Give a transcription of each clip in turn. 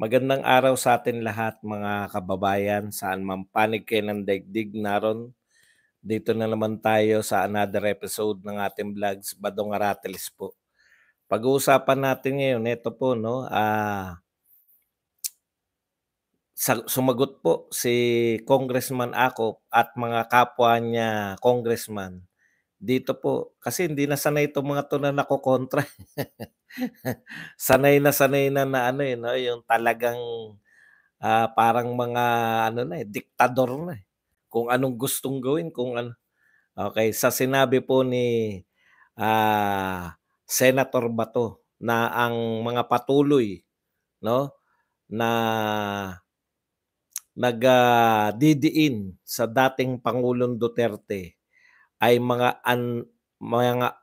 Magandang araw sa atin lahat mga kababayan, saan man panig kayo ng daigdig naron. Dito na naman tayo sa another episode ng ating vlogs, Badong Aratelis po. Pag-uusapan natin ngayon, ito po, no, sumagot po si Congressman Acop at mga kapwa niya congressman. Dito po, kasi hindi na sanay itong mga to na nakokontra. Sanay na ano eh, no, yung talagang parang mga ano na, diktador na, eh. Kung anong gustong gawin, kung ano okey, sa sinabi po ni, Senator Bato na ang mga patuloy 'no, na didiin sa dating Pangulong Duterte ay mga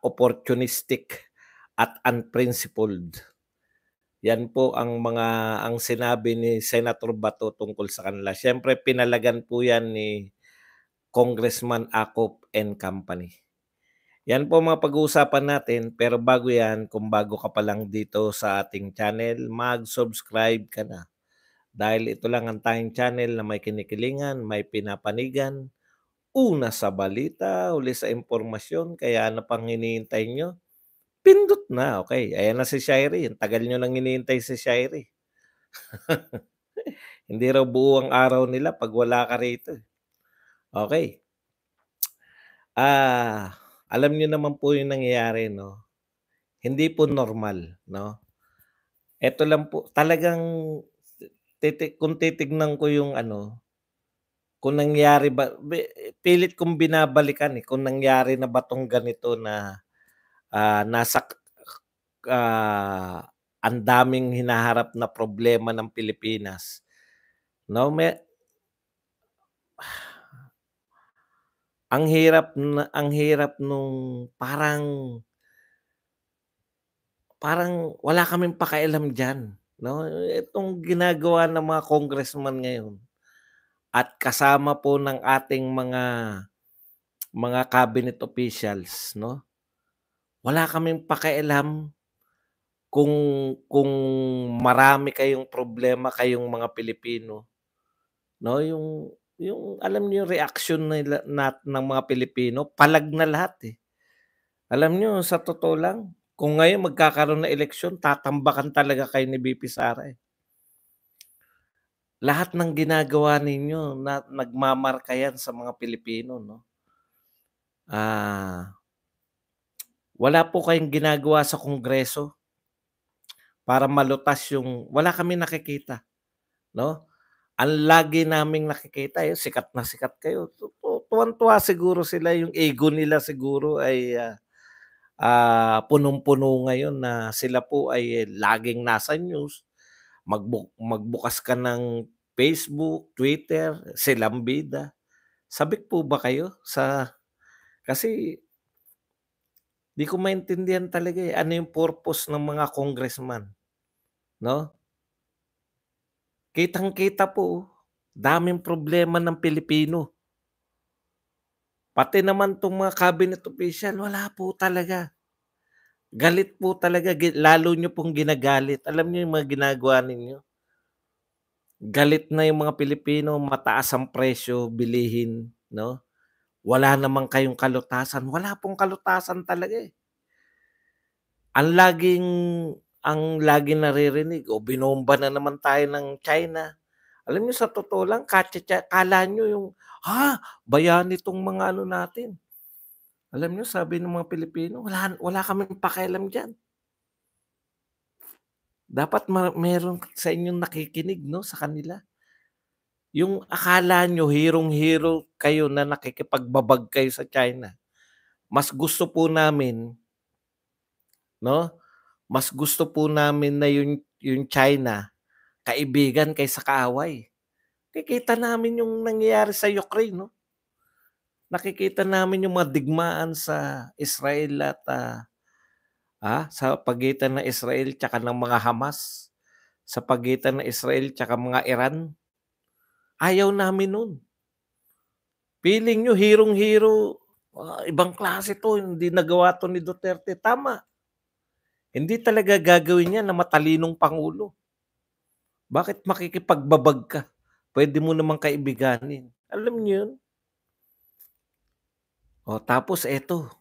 opportunistic at unprincipled. Yan po ang sinabi ni Senator Bato tungkol sa kanila. Siyempre pinalagan po yan ni Congressman Acop and Company. Yan po mga pag-uusapan natin, pero bago yan, kung bago ka pa lang dito sa ating channel, mag-subscribe ka na. Dahil ito lang ang tayong channel na may kinikilingan, may pinapanigan, una sa balita, huli sa impormasyon, kaya ano pang hinihintay nyo? Pindot na, okay. Ayan na si Shirey, ang tagal nyo nang hinihintay si Shirey. Hindi raw buo ang araw nila 'pag wala ka rito, eh. Okey. Alam niyo naman po yung nangyayari 'no, hindi po normal 'no. Eto lang po talagang kung titignan ko yung ano, kung nangyari ba pilit kong binabalikan, eh, kung nangyari na ba 'tong ganito na, nasa ang daming hinaharap na problema ng Pilipinas 'no, ang hirap nung parang parang wala kaming pakialam diyan 'no, itong ginagawa ng mga congressman ngayon at kasama po ng ating mga cabinet officials 'no. Wala kaming pakialam kung kung marami kayong problema kayong mga Pilipino 'no, yung alam niyo yung reaksyon nila ng mga Pilipino palag na lahat, eh. Alam niyo sa totoo lang, kung ngayon magkakaroon ng eleksyon tatambakan talaga kayo ni VP Sara, eh. Lahat ng ginagawa ninyo na nagmamarka yan sa mga Pilipino 'no. Ah, Wala po kayong ginagawa sa Kongreso para malutas yung wala kaming nakikita 'no. Ang lagi naming nakikita, sikat na sikat kayo, tuwang-tuwa siguro sila, yung ego nila siguro ay, punong-puno ngayon na sila po ay laging nasa news. Magbukas ka ng Facebook, Twitter, silang bida. Sabik po ba kayo kasi 'di ko maintindihan talaga, ano yung purpose ng mga congressman, 'no? Kitang-kita po, daming problema ng Pilipino. Pati naman 'tong mga cabinet official wala po talaga. Galit po talaga, lalo niyo pong ginagalit. Alam niyo yung mga ginagawa ninyo? Galit na yung mga Pilipino, mataas ang presyo, bilihin, 'no? Wala naman kayong kalutasan, wala pong kalutasan talaga, eh. Ang laging ang laging naririnig, binomba na naman tayo ng China. Alam niyo sa totoo lang akala niyo bayani 'tong mga ano natin. Alam niyo sabi ng mga Pilipino, wala wala kaming pakialam diyan. Dapat meron sa inyong nakikinig 'no, sa kanila. Yung akala niyo hirong-hiro kayo na nakikipagbabag kayo sa China. Mas gusto po namin 'no, mas gusto po namin na yung China kaibigan kaysa kaaway. Nakikita namin yung nangyayari sa Ukraine 'no, nakikita namin yung mga digmaan sa Israel at, sa pagitan ng Israel tsaka ng mga Hamas, sa pagitan ng Israel tsaka mga Iran. Ayaw namin nun. Feeling niyo hirong-hiro, ibang klase 'to, hindi nagawa 'to ni Duterte, tama. Hindi talaga gagawin yan ng matalinong pangulo. Bakit makikipagbabag ka? Puwede mo namang kaibiganin. Alam niyo 'yun? O tapos eto,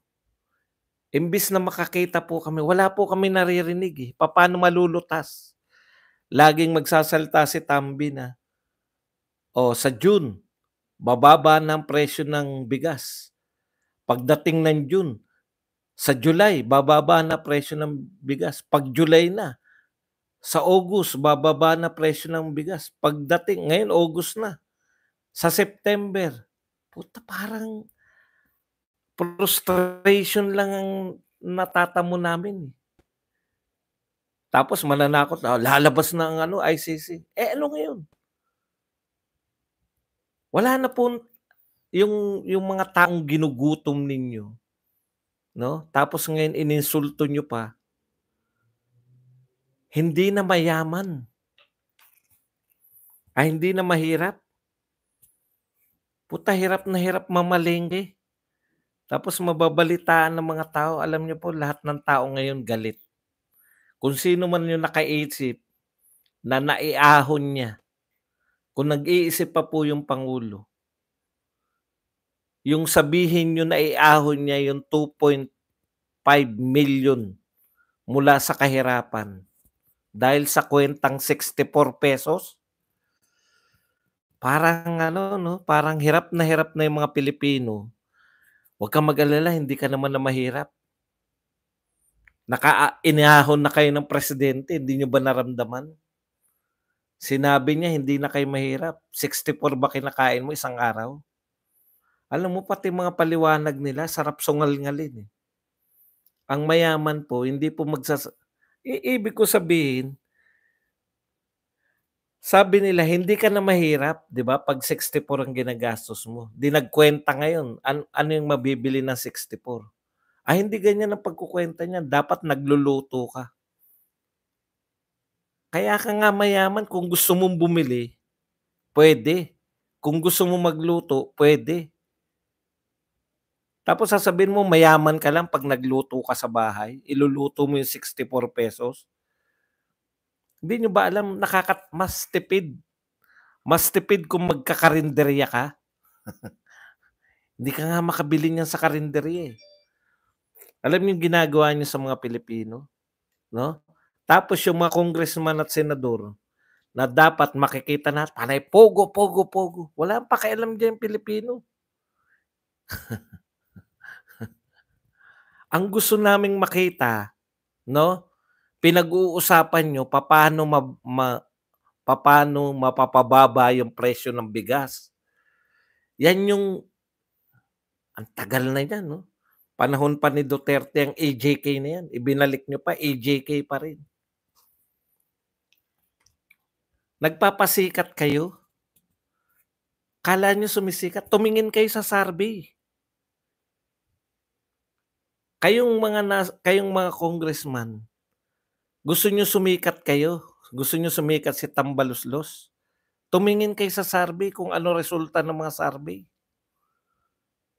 imbes na makakita po kami, wala po kami naririnig, eh, papaano malulutas. Laging magsasalita si Tamby na, "O sa June, bababa na ang presyo ng bigas. Pagdating ng June, sa July bababa na presyo ng bigas. 'Pag July na, sa August bababa na presyo ng bigas. Pagdating ngayon August na, sa September." Puta, parang frustration lang ang natatamo namin, eh. Tapos mananakot na, lalabas na ang ano, ICC. Eh, ano ngayon? Wala na po yung mga taong ginugutom ninyo, 'no, tapos ngayon ininsulto niyo pa, hindi na mayaman, hindi na mahirap. Puta, hirap na hirap mamalengke. Tapos mababalitaan ng mga tao, alam niyo po lahat ng tao ngayon galit. Kung sino man yung nakaisip na naiahon niya, kung nag-iisip pa po yung pangulo, yung sabihin niyo naiahon niya yung 2.5 million mula sa kahirapan dahil sa kuwentang ₱64, parang ano 'no, parang hirap na yung mga Pilipino. Huwag kang mag-alala, hindi ka naman na mahirap. Inihahon na kayo ng presidente, hindi niyo ba naramdaman? Sinabi niya hindi na kayo mahirap, 64 ba kinakain mo isang araw? Alam mo pati mga paliwanag nila sarap sungal-ngalin, eh. Ang mayaman po hindi po ibig ko sabihin, sabi nila hindi ka na mahirap, 'di ba, 'pag 64 ang ginagastos mo. 'Di nagkuwenta ngayon, ano yung mabibili ng 64? Hindi ganyan ang pagkukuwenta niyan, dapat nagluluto ka. Kaya ka nga mayaman kung gusto mong bumili, puwede. Kung gusto mong magluto, puwede. Tapos sasabihin mo mayaman ka lang 'pag nagluto ka sa bahay, iluluto mo yung ₱64. Hindi niyo ba alam mas tipid kung magkakarenderya ka. Hindi ka nga makabili niyan sa karenderya, eh. Alam niyo yung ginagawa niyo sa mga Pilipino, 'no? Tapos yung mga congressman at senador na dapat makikita na panay pogo, pogo, pogo, wala pakialam diyan yung Pilipino. Ang gusto naming makita, 'no, pinag-uusapan niyo papaano mapapababa yung presyo ng bigas. Yan yung ang tagal na niyan 'no, panahon pa ni Duterte ang AJK na yan, ibinalik niyo pa AJK pa rin. Nagpapasikat kayo, akala niyo sumisikat, tumingin kayo sa survey. Kayong mga congressman, gusto niyo sumikat kayo, gusto niyo sumikat si Tambaluslos, tumingin kayo sa survey kung ano resulta ng mga survey.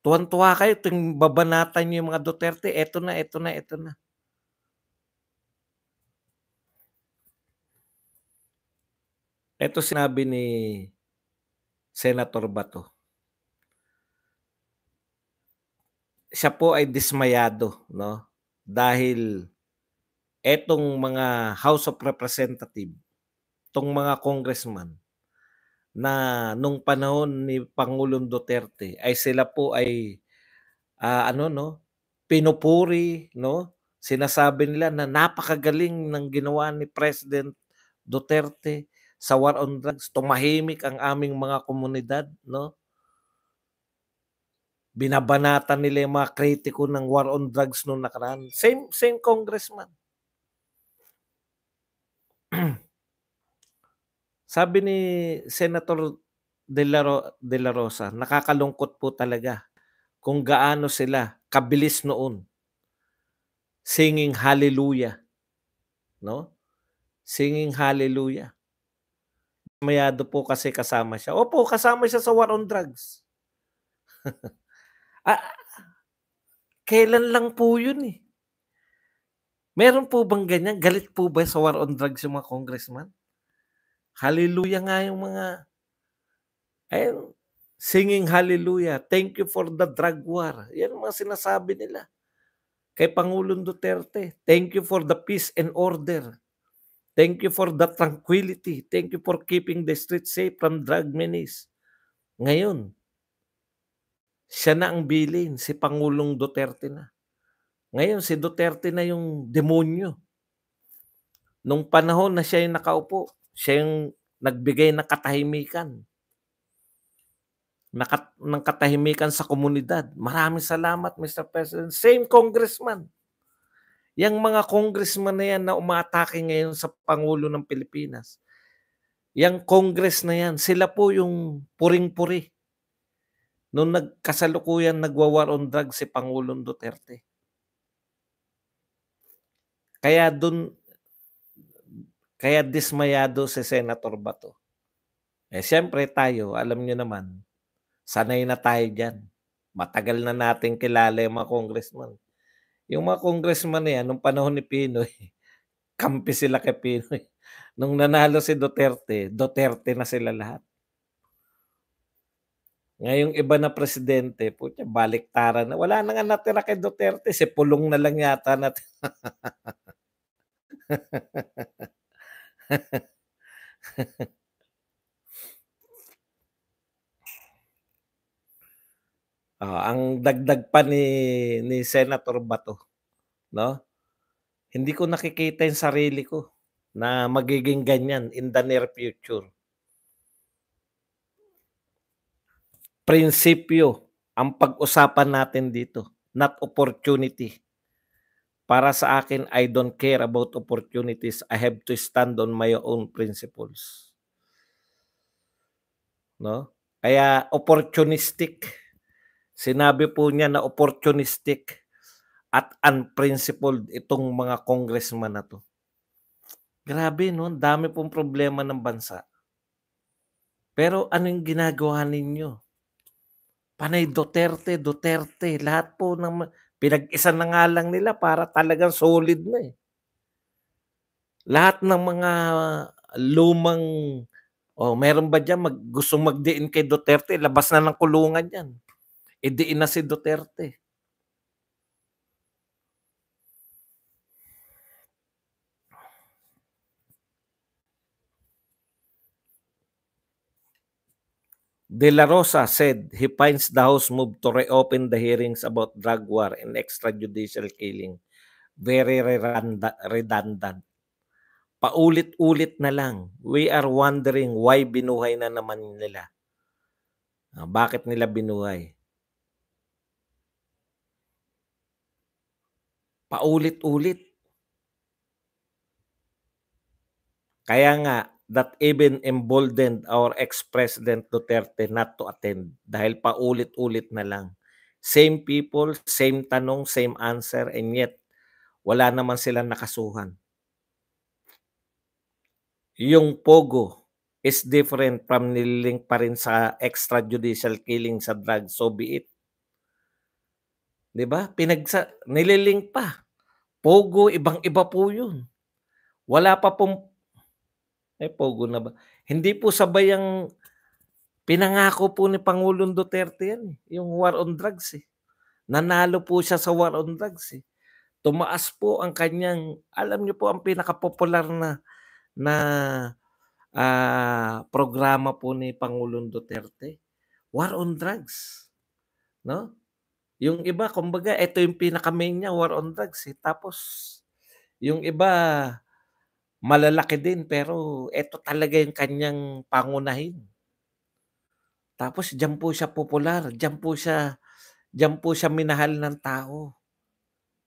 Tuwang-tuwa kayo tuwing babanatan niyo yung mga Duterte, eto na, eto na, eto na. Eto sinabi ni Senator Bato, siya po ay dismayado 'no, dahil etong mga House of Representative, 'tong mga congressman na nung panahon ni Pangulong Duterte ay sila po ay, ano 'no, pinupuri 'no, sinasabi nila na napakagaling ng ginawa ni President Duterte sa war on drugs, tumahimik ang aming mga komunidad 'no. Binabanatan nila yung mga kritiko ng war on drugs nung nakaraan, same congressman. Sabi ni Senator De La Rosa, nakakalungkot po talaga kung gaano sila kabilis noon singing hallelujah, 'no, singing hallelujah. Dismayado po kasi kasama siya. Opo, kasama siya sa war on drugs. Ah, kailan lang po yun, eh. Meron po bang ganyan, galit po ba sa war on drugs yung mga congressman? Hallelujah nga yung mga ayun, singing hallelujah, "Thank you for the drug war." Yan ang mga sinasabi nila kay Pangulong Duterte. "Thank you for the peace and order. Thank you for the tranquility. Thank you for keeping the streets safe from drug menace." Ngayon, siya na ang bilin, si Pangulong Duterte na. Ngayon si Duterte na yung demonyo. Nung panahon na siya yung nakaupo, siya yung nagbigay ng katahimikan. Ng katahimikan sa komunidad. Maraming salamat, Mr. President. Same congressman. Yang mga congressman na yan na umaatake ngayon sa Pangulo ng Pilipinas. Yang congress na yan, sila po yung puring-puri. Nung nagkasalukuyan nagwa-war on drugs si Pangulong Duterte. Kaya dismayado si Senator Bato. Siyempre tayo, alam nyo naman, sanay na tayo dyan. Matagal na natin kilala yung mga congressman. Yung mga congressman na yan, nung panahon ni Pinoy, kampi sila kay Pinoy. Nung nanalo si Duterte, Duterte na sila lahat. Ngayong iba na presidente, putya, baliktaran na. Wala na nga natira kay Duterte, si Pulong na lang yata natin. Ang dagdag pa ni Senator Bato, no? Hindi ko nakikita yung sarili ko na magiging ganyan in the near future. Prinsipyo ang pag-usapan natin dito, not opportunity. Para sa akin, I don't care about opportunities. I have to stand on my own principles. No? Kaya opportunistic. Sinabi po niya na opportunistic at unprincipled itong mga congressman na to. Grabe, no? Dami pong problema ng bansa. Pero anong ginagawa ninyo? Panay Duterte, Duterte. Lahat po ng pinag-isa na nga lang nila para talagang solid na eh. Lahat ng mga lumang, meron ba dyan gustong magdiin kay Duterte? Labas na ng kulungan yan. Idiin na si Duterte. De La Rosa said he finds the House move to reopen the hearings about drug war and extrajudicial killing very redundant. Paulit-ulit na lang. We are wondering why binuhay na naman nila. Bakit nila binuhay? Paulit-ulit. Kaya nga, that even emboldened our ex-President Duterte not to attend dahil paulit-ulit na lang. Same people, same tanong, same answer, and yet wala naman silang nakasuhan. Yung Pogo is different from nililink pa rin sa extrajudicial killing sa drug, so be it. 'Di ba? Nililink pa. Pogo, ibang-iba po yun. Wala pa pong Pogo na ba? Hindi po sabay ang pinangako po ni Pangulong Duterte yan yung war on drugs eh. Nanalo po siya sa war on drugs eh. Tumaas po ang kanyang, alam niyo po ang pinakapopular na programa po ni Pangulong Duterte, war on drugs, no? Yung iba kumbaga ito yung pinaka-main niya, war on drugs eh. Tapos yung iba malalaki din pero ito talaga yung kanyang pangunahin. Tapos diyan po siya popular, diyan po siya minahal ng tao.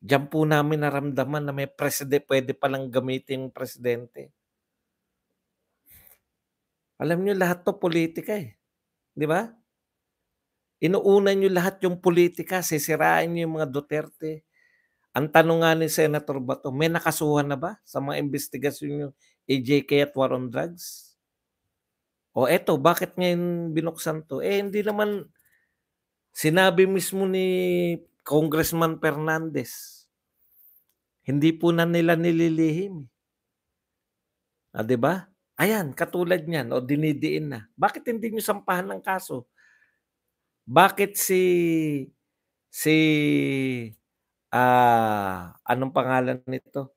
Diyan po namin naramdaman na may pwede palang gamitin yung presidente. Alam niyo lahat 'to politika eh, 'di ba? Inuuna niyo lahat yung politika, sisirain niyo yung mga Duterte. Ang tanong nga ni Senator Bato, may nakasuhan na ba sa mga investigasyon niyo AJK at war on drugs? O eto, bakit ngayon binuksan 'to? Hindi naman sinabi mismo ni Congressman Fernandez, hindi po na nila nililihim. 'Di ba? Ayan, katulad niyan, o dinidiin na. Bakit hindi niyo sampahan ng kaso? Bakit anong pangalan nito?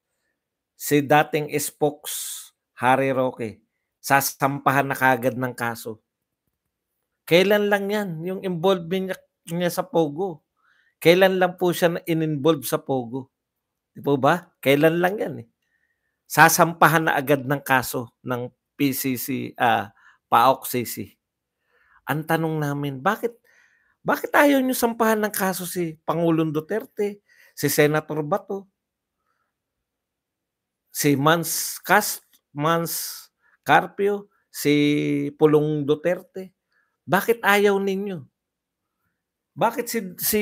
Si dating spokes Harry Roque, sasampahan na kaagad ng kaso. Kailan lang 'yan, yung involvement niya sa Pogo. Kailan lang po siya na in-involve sa Pogo, 'di po ba? Kailan lang 'yan, eh. Sasampahan na agad ng kaso ng PCC, PAOK-CC. Ang tanong namin, bakit ayaw niyo sampahan ng kaso si Pangulong Duterte, si Senator Bato, si Mans Carpio, si Pulong Duterte? Bakit ayaw ninyo? Bakit si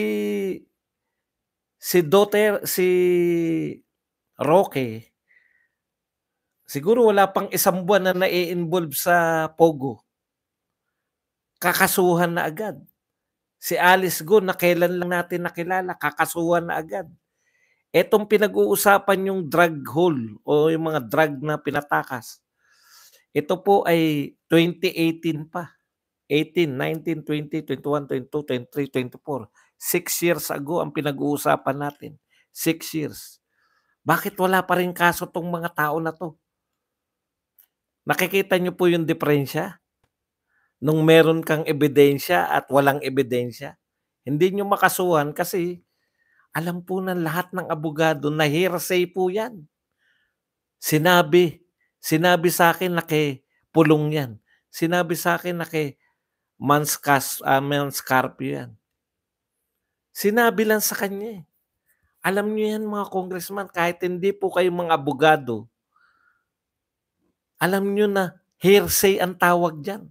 Roque, siguro wala pang isang buwan na nai-involve sa Pogo, kakasuhan na agad. Si Alice Go na kailan lang natin nakilala, kakasuhan na agad. Etong pinag-uusapan yung drug haul o yung mga drug na pinatakas, ito po ay 2018 pa. 18, 19, 20, 21, 22, 23, 24. 6 years ago ang pinag-uusapan natin. 6 years. Bakit wala pa rin kaso tong mga tao na 'to? Nakikita niyo po yung diferensya nung meron kang ebidensya at walang ebidensya? Hindi niyo makasuhan kasi alam po ng lahat ng abogado na hearsay po 'yan. Sinabi, sinabi sa'kin na kay Pulong 'yan. Sinabi sa'kin na kay Mans Carpio 'yan. Sinabi lang sa kanya, eh. Alam niyo 'yan mga congressman, kahit hindi po kayo mga abogado, alam niyo na hearsay ang tawag diyan.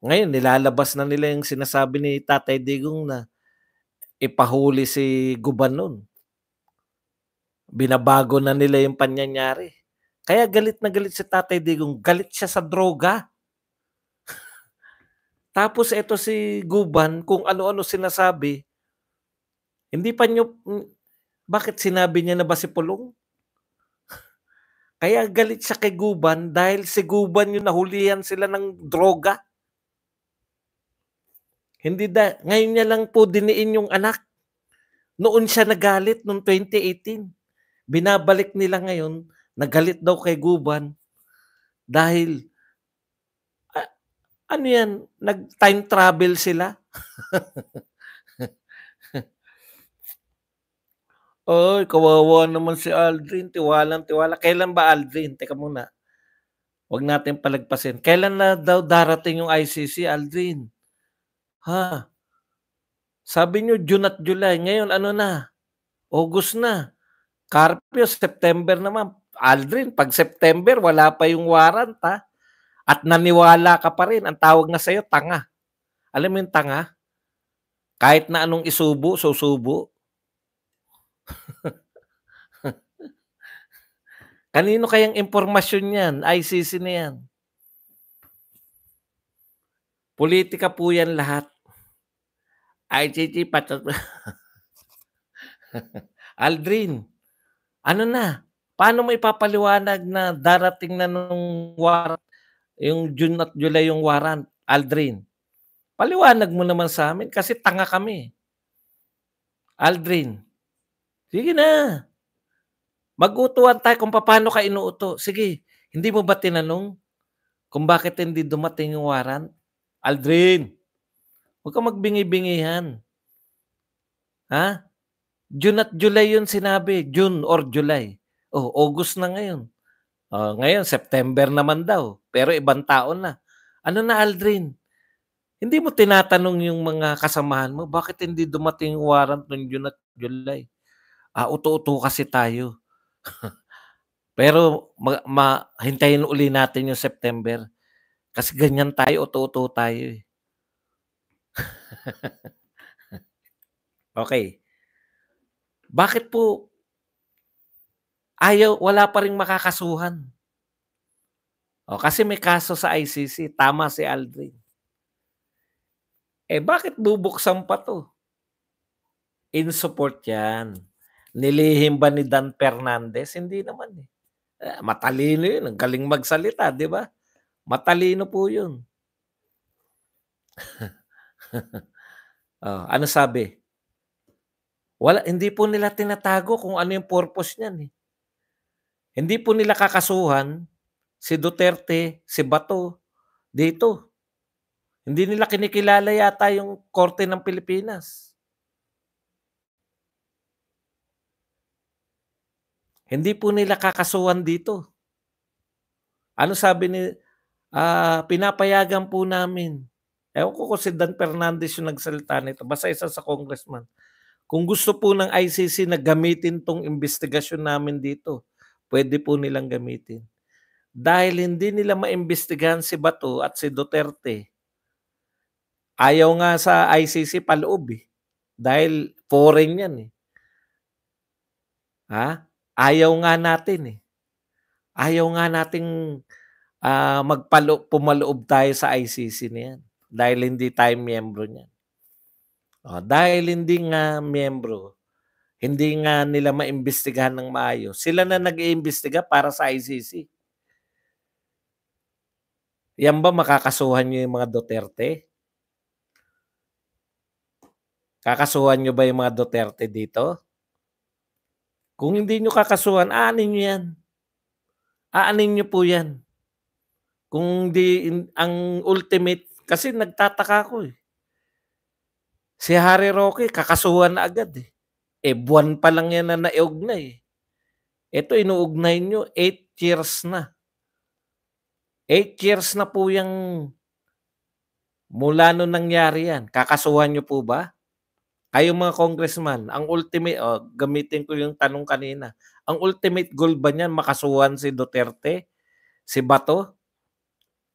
Ngayon nilalabas na nila yung sinasabi ni Tatay Digong na ipahuli si Guban nun. Binabago na nila yung pangyayari. Kaya galit na galit si Tatay Digong, galit siya sa droga. Tapos eto si Guban kung ano-ano sinasabi, hindi pa niyo bakit sinabi niya na ba si Pulong? Kaya galit siya kay Guban dahil si Guban yung nahulihan sila ng droga. Hindi ngayon niya lang po diniin yung anak. Noon siya nagalit noong 2018. Binabalik nila ngayon, nagalit daw kay Guban dahil ano yan, nag-time travel sila. Ay, kawawa naman si Aldrin, tiwalang-tiwala. Kailan ba Aldrin? Teka muna, wag natin palagpasin. Kailan na daw darating yung ICC, Aldrin? Ha? Sabi niyo June at July, ngayon ano na, August na. Carpio, September naman. Aldrin, 'pag September wala pa yung warrant, ha, at naniwala ka pa rin, ang tawag na sa'yo tanga. Alam mo yung tanga? Kahit na anong isubo, susubo. Kanino kayang impormasyon 'yan? ICC na 'yan. Pulitika po 'yan lahat. ICC patat Aldrin, ano na, paano mo ipapaliwanag na darating na nung warrant, yung June at July yung warrant, Aldrin? Paliwanag mo naman sa amin kasi tanga kami. Aldrin, sige na, mag-utuwan tayo kung paano ka inuuto. Sige, hindi mo ba tinanong kung bakit hindi dumating yung warrant? Aldrin, huwag kang magbingi-bingihan. Ha? June at July yun sinabi, June or July. Oh, August na ngayon. Oh, ngayon September naman daw, pero ibang taon na. Ano na, Aldrin? Hindi mo tinatanong yung mga kasamahan mo, bakit hindi dumating yung warrant noong June at July? Uto-uto kasi tayo. Pero hintayin uli natin yung September. Kasi ganyan tayo, uto-uto tayo, eh. Okay. Bakit po wala pa ring makakasuhan? Kasi may kaso sa ICC, tama si Aldrin. Bakit bubuksan pa 'to? In support 'yan. Nilihim ba ni Dan Fernandez? Hindi naman, eh. Matalino 'yun, ang galing magsalita, 'di ba? Matalino po 'yun. Oh, ano sabi? Wala, hindi po nila tinatago kung ano yung purpose niyan, eh. Hindi po nila kakasuhan si Duterte, si Bato dito. Hindi nila kinikilala yata yung korte ng Pilipinas. Hindi po nila kakasuhan dito. Ano sabi ni pinapayagan po namin. Ewan ko kung si Dan Fernandez yung nagsalita nito, basta isa sa congressman. Kung gusto po ng ICC na gamitin 'tong imbestigasyon namin dito, puwede po nilang gamitin. Dahil hindi nila maimbestigahan si Bato at si Duterte, ayaw nga sa ICC paloob, eh, dahil foreign 'yan, eh, ayaw nga natin, eh. Ayaw nga nating, pumaloob tayo sa ICC na 'yan, dahil hindi tayo miyembro niyan. Oh, dahil hindi nga miyembro, hindi nga nila maimbestigahan ng maayos, sila na nag-iimbestiga para sa ICC. 'Yan ba makakasuhan niyo yung mga Duterte? Kakasuhan niyo ba yung mga Duterte dito? Kung hindi niyo kakasuhan, aanin niyo 'yan. Aanin niyo po 'yan. Kung di ang ultimate kasi nagtataka ako, eh. Si Harry Roque kakasuhan na agad, eh. Buwan pa lang 'yan na naiugnay, eh. Ito inuugnay niyo 8 years na. 8 years na po 'yang mula nung nangyari 'yan. Kakasuhan niyo po ba? Kayong mga congressman, ang ultimate gamitin ko yung tanong kanina, ang ultimate goal ba niyan makasuhan si Duterte, si Bato?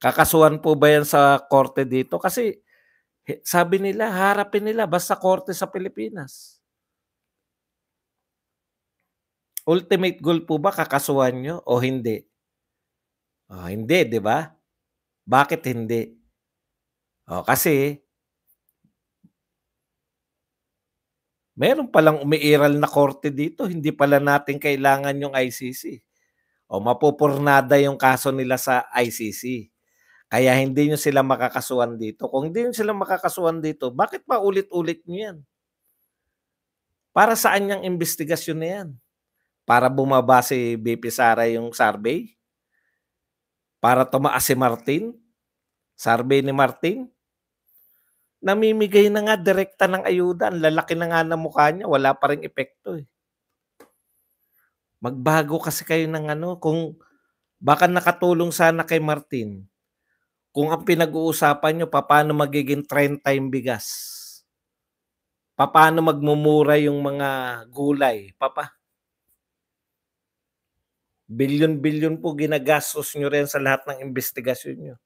Kakasuhan po ba 'yan sa korte dito? Kasi sabi nila haharapin nila basta korte sa Pilipinas. Ultimate goal po ba kakasuhan niyo o hindi? Hindi, 'di ba? Bakit hindi? Kasi meron palang umiiral na korte dito, hindi pala natin kailangan yung ICC. Mapupurnada yung kaso nila sa ICC. Kaya hindi niyo sila makakasuhan dito. Kung hindi niyo sila makakasuhan dito, bakit pa ulit-ulit niyo 'yan? Para saan yang imbestigasyon na 'yan? Para bumaba si VP Sara yung survey? Para tumaas si Martin? Survey ni Martin? Namimigay na nga direkta ng ayuda, ang lalaki na nga ng mukha niya, wala pa ring epekto, eh. Magbago kasi kayo ng ano, kung baka nakatulong sana kay Martin, kung ang pinag-uusapan niyo papaano magiging 30 yung bigas, papaano magmumura yung mga gulay, bilyon-bilyon po ginagastos niyo rin sa lahat ng imbestigasyon niyo.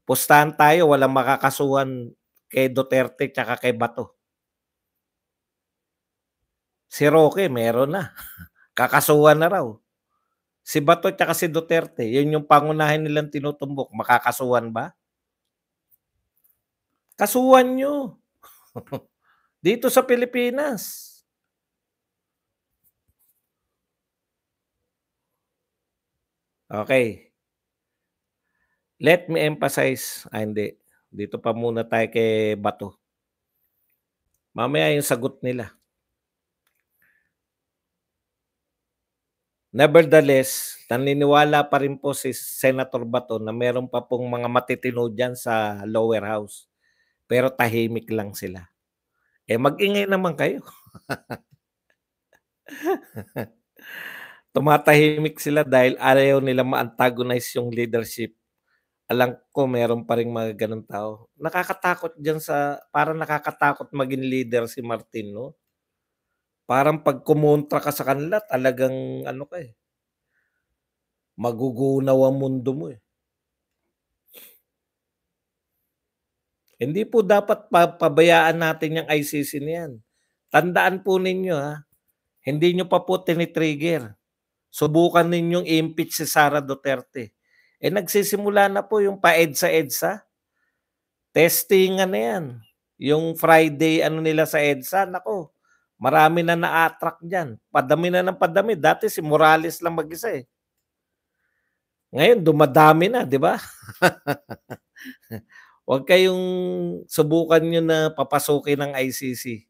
Pustahan tayo walang makakasuhan kay Duterte tsaka kay Bato. Si Roque meron na, kakasuhan na raw. Si Bato tsaka si Duterte, yun yung pangunahin nilang tinutumbok, makakasuhan ba? Kasuhan niyo. Dito sa Pilipinas. Okay. Let me emphasize hindi. Dito pa muna tayo kay Bato. Mamaya yung sagot nila. Nevertheless, naniniwala pa rin po si Senator Bato na meron pa pong mga matitino diyan sa lower house. Pero tahimik lang sila. Mag-ingay naman kayo. Tumatahimik sila dahil ayaw nilang ma-antagonize yung leadership. Alam ko meron pa ring mga gano'ng tao. Nakakatakot diyan parang nakakatakot maging leader si Martin 'no? Parang 'pag kumontra ka sa kanila talagang ano ka, magugunaw ang mundo mo, eh. Hindi po dapat pabayaan natin yang ICC na 'yan. Tandaan po ninyo, hindi niyo pa po tini-trigger. Subukan ninyong i-impeach si Sara Duterte. Nagsisimula na po yung pa-EDSA-EDSA. Testingan na 'yan. Yung Friday ano nila sa EDSA, naku, Marami na na-a-attract diyan. Padami na ng padami. Dati si Morales lang mag-isa, eh. Ngayon dumadami na, 'di ba? Huwag kayong subukan niyo na papasukin ng ICC.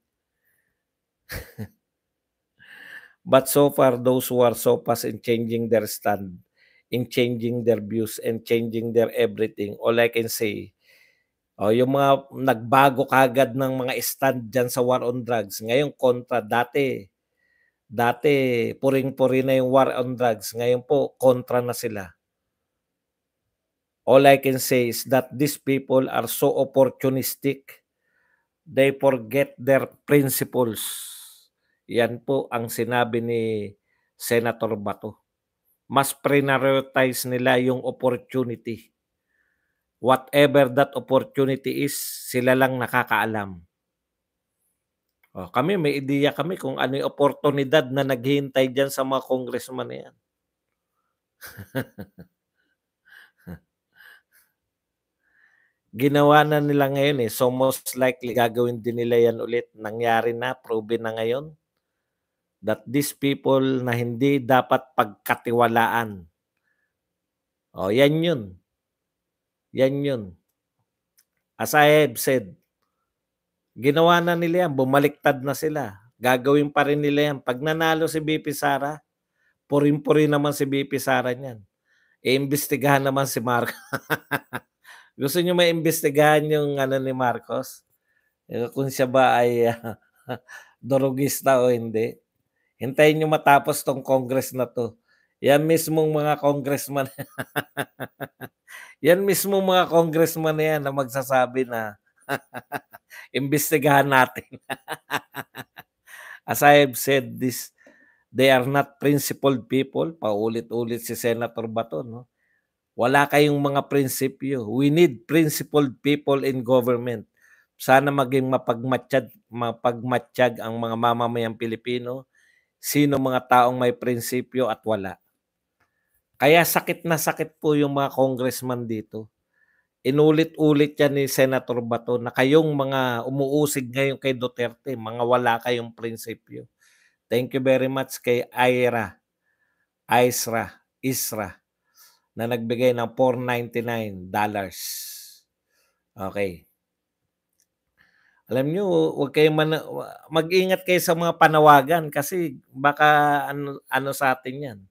But so far, those who are so fast in changing their stand, in changing their views, and changing their everything, all I can say, yung mga nagbago kaagad ng mga stand diyan sa war on drugs, ngayon kontra. Dati puring-puri na yung war on drugs, ngayon po kontra na sila. All I can say is that these people are so opportunistic, they forget their principles. Yan po ang sinabi ni Senator Bato. Mas prioritize nila yung opportunity. Whatever that opportunity is, sila lang nakakaalam. Kami may ideya kami kung ano yung oportunidad na naghihintay diyan sa mga congressman na yan. Ginawa na nila ngayon, eh. So most likely gagawin din nila yan ulit. Nangyari na, proven na ngayon that these people na hindi dapat pagkatiwalaan. Yan yun. Yan yun. As I have said, ginawa na nila yan, bumaliktad na sila. Gagawin pa rin nila yan. Pag nanalo si BP Sara, puring-puri naman si BP Sara niyan. Iimbestigahan naman si Marcos. Gusto niyo maimbestigahan yung ni Marcos? Kung siya ba ay dorogista o hindi? Hintayin niyo matapos tong Congress na to. Yan mismong mga congressman yan mismong mga congressman na yan na magsasabi na imbestigahan natin. As I have said this, they are not principled people. Paulit-ulit si Senator Bato, no? Wala kayong mga prinsipyo. We need principled people in government. Sana maging mapagmatsyag ang mga mamamayang Pilipino. Sino mga taong may prinsipyo at wala. Kaya sakit na sakit po yung mga congressman dito. Inulit-ulit yan ni Senator Bato na kayong mga umuusig ngayon kay Duterte, mga wala kayong prinsipyo. Thank you very much kay Isra na nagbigay ng $499. Okay. Alam niyo, huwag kayong mag-ingat kayo sa mga panawagan kasi baka ano sa atin 'yan.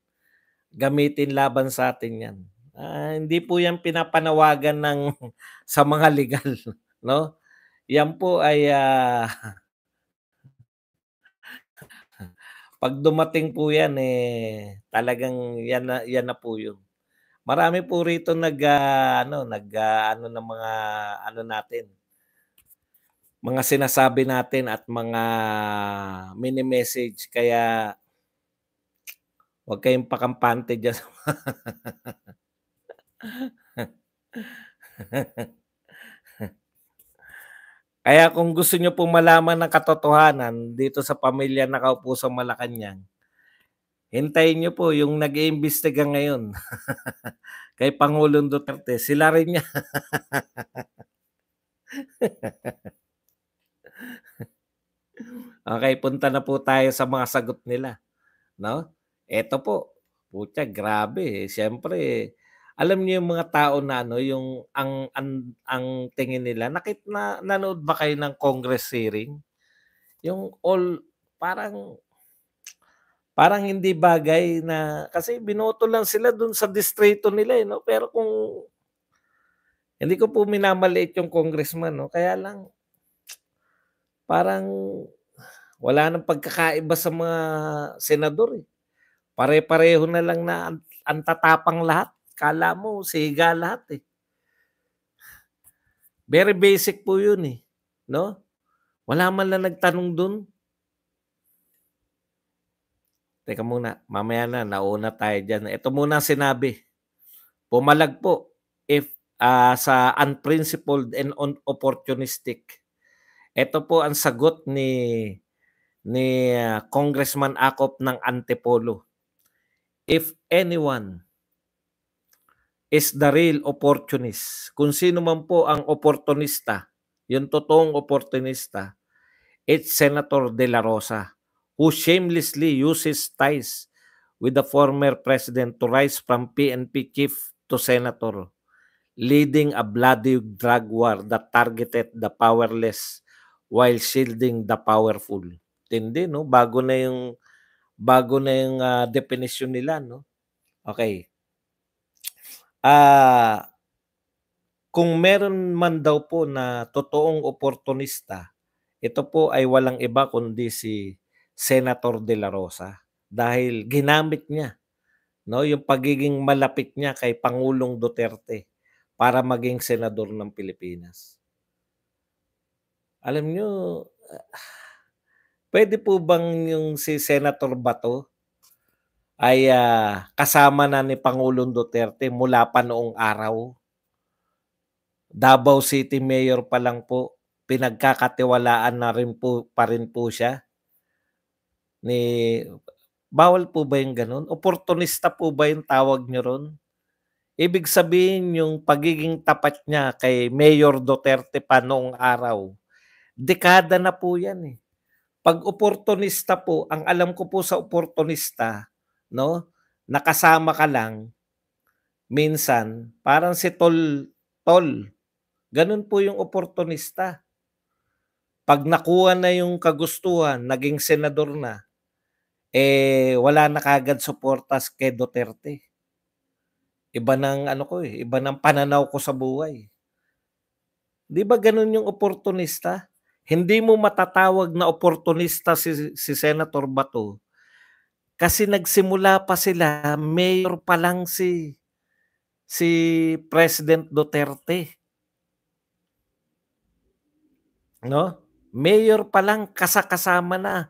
Gamitin laban sa atin 'yan. Hindi po 'yan pinapanawagan ng sa mga legal, no? Yan po ay pag dumating po 'yan, talagang yan na po 'yun. Marami po rito nag-aano ng mga natin, mga sinasabi natin at mga mini-message kaya huwag kayong pakampante diyan. Kaya kung gusto niyo pong malaman ng katotohanan dito sa pamilya nakaupo sa Malacanang, hintayin niyo po yung nag-iimbestiga ngayon kay Pangulong Duterte, sila rin yan. Okay, punta na po tayo sa mga sagot nila, no? Eto po, putya grabe, siyempre alam niyo yung mga tao na yung ang tingin nila, nanood ba kayo ng Congress hearing? Yung parang hindi bagay na kasi binoto lang sila dun sa distrito nila, no? Pero kung hindi ko po minamaliit yung congressman, no? Kaya lang parang wala ng pagkakaiba sa mga senador, eh. Pare-pareho na lang na ang tatapang lahat. Akala mo siga lahat, eh. Very basic po 'yun, eh, no? Wala man lang nagtanong dun. Teka muna, mamaya na, nauna tayo diyan. Ito muna ang sinabi, pumalag po sa unprincipled and opportunistic. Ito po ang sagot ni Congressman Acop ng Antipolo. If anyone is the real opportunist, kung sino man po ang oportunista, yung totoong oportunista, It's Senator De La Rosa, who shamelessly uses ties with the former president to rise from PNP chief to senator, leading a bloody drug war that targeted the powerless while shielding the powerful. Tindi, no? Bago na yung definition nila, no? Okay. Kung meron man daw po na totoong oportunista, ito po ay walang iba kundi si Senator De La Rosa dahil ginamit niya, no, yung pagiging malapit niya kay Pangulong Duterte para maging senador ng Pilipinas. Alam niyo, pwede po bang yung si Senator Bato ay kasama na ni Pangulong Duterte mula pa noong araw? Davao City Mayor pa lang po, pinagkakatiwalaan na rin po pa rin po siya ni bawal po ba yung gano'n? Oportunista po ba yung tawag niyo ron? Ibig sabihin yung pagiging tapat niya kay Mayor Duterte pa noong araw, dekada na po yan, eh. 'Pag oportunista po, ang alam ko po sa oportunista, 'no, nakasama ka lang minsan, parang si tol, gano'n po yung oportunista. 'Pag nakuha na yung kagustuhan, naging senador na, wala na kaagad suportas kay Duterte. Iba ng ano ko, iba ng pananaw ko sa buhay. 'Di ba gano'n yung oportunista? Hindi mo matatawag na oportunista si Senator Bato kasi nagsimula pa sila, mayor pa lang si President Duterte, 'no? Mayor pa lang kasama na,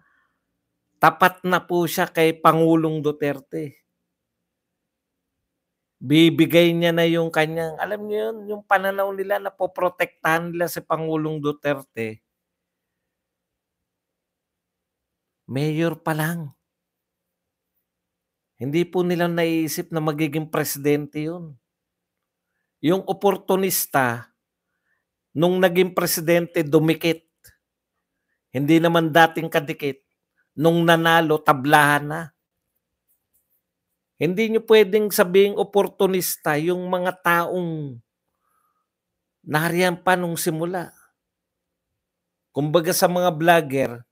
tapat na po siya kay Pangulong Duterte. Bibigay niya na yung kanyang alam niyo yun, yung pananaw nila na poprotektahan nila si Pangulong Duterte, mayor pa lang. Hindi po nila naiisip na magiging presidente yun. Yung oportunista, nung naging presidente dumikit, hindi naman dating kadikit, nung nanalo tablahan na. Hindi niyo puwedeng sabihing oportunista yung mga taong nariyan pa nung simula. Kumbaga sa mga vlogger,